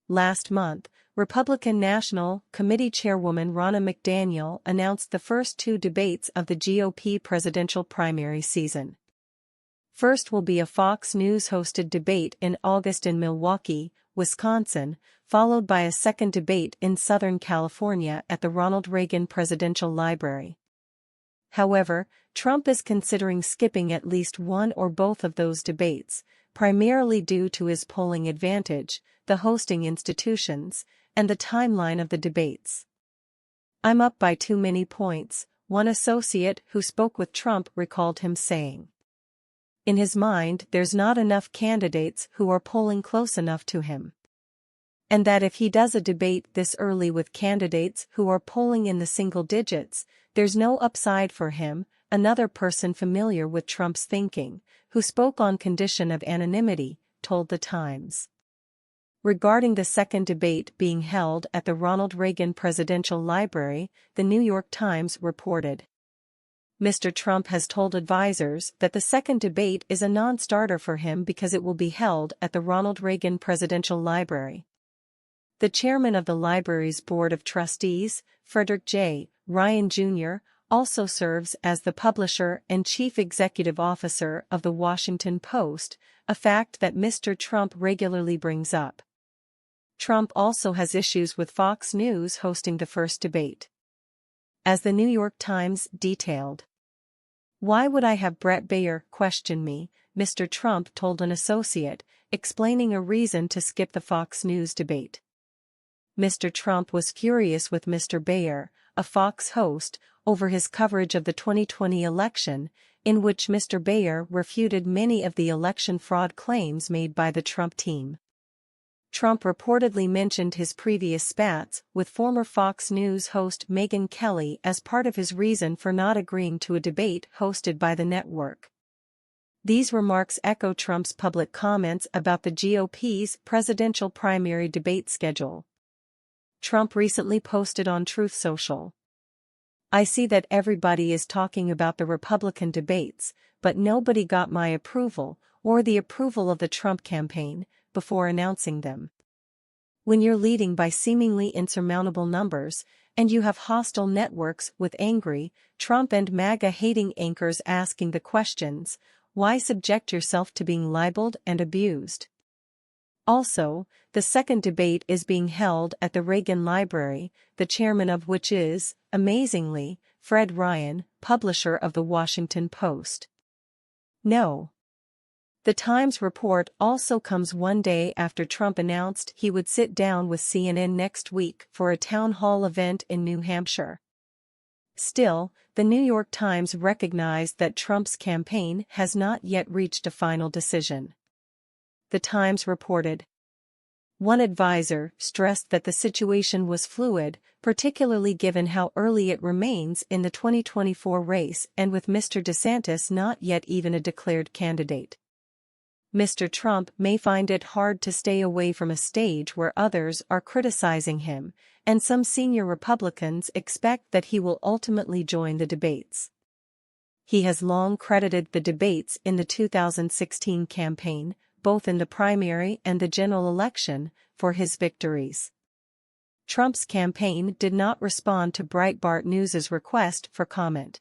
Last month, Republican National Committee Chairwoman Ronna McDaniel announced the first two debates of the GOP presidential primary season. First will be a Fox News-hosted debate in August in Milwaukee, Wisconsin, followed by a second debate in Southern California at the Ronald Reagan Presidential Library. However, Trump is considering skipping at least one or both of those debates, primarily due to his polling advantage, the hosting institutions, and the timeline of the debates. "I'm up by too many points," one associate who spoke with Trump recalled him saying. In his mind, there's not enough candidates who are polling close enough to him. And that if he does a debate this early with candidates who are polling in the single digits, there's no upside for him, another person familiar with Trump's thinking, who spoke on condition of anonymity, told The Times. Regarding the second debate being held at the Ronald Reagan Presidential Library, the New York Times reported. Mr. Trump has told advisers that the second debate is a non-starter for him because it will be held at the Ronald Reagan Presidential Library. The chairman of the library's board of trustees, Frederick J. Ryan Jr., also serves as the publisher and chief executive officer of the Washington Post, a fact that Mr. Trump regularly brings up. Trump also has issues with Fox News hosting the first debate. As the New York Times detailed. "Why would I have Bret Baier question me?" Mr. Trump told an associate, explaining a reason to skip the Fox News debate. Mr. Trump was furious with Mr. Baier, a Fox host, over his coverage of the 2020 election, in which Mr. Baier refuted many of the election fraud claims made by the Trump team. Trump reportedly mentioned his previous spats with former Fox News host Megyn Kelly as part of his reason for not agreeing to a debate hosted by the network. These remarks echo Trump's public comments about the GOP's presidential primary debate schedule. Trump recently posted on Truth Social. "I see that everybody is talking about the Republican debates, but nobody got my approval, or the approval of the Trump campaign, before announcing them. When you're leading by seemingly insurmountable numbers, and you have hostile networks with angry, Trump and MAGA-hating anchors asking the questions, why subject yourself to being libeled and abused?" Also, the second debate is being held at the Reagan Library, the chairman of which is, amazingly, Fred Ryan, publisher of the Washington Post. No. The Times report also comes one day after Trump announced he would sit down with CNN next week for a town hall event in New Hampshire. Still, the New York Times recognized that Trump's campaign has not yet reached a final decision. The Times reported. One advisor stressed that the situation was fluid, particularly given how early it remains in the 2024 race and with Mr. DeSantis not yet even a declared candidate. Mr. Trump may find it hard to stay away from a stage where others are criticizing him, and some senior Republicans expect that he will ultimately join the debates. He has long credited the debates in the 2016 campaign, both in the primary and the general election, for his victories. Trump's campaign did not respond to Breitbart News's request for comment.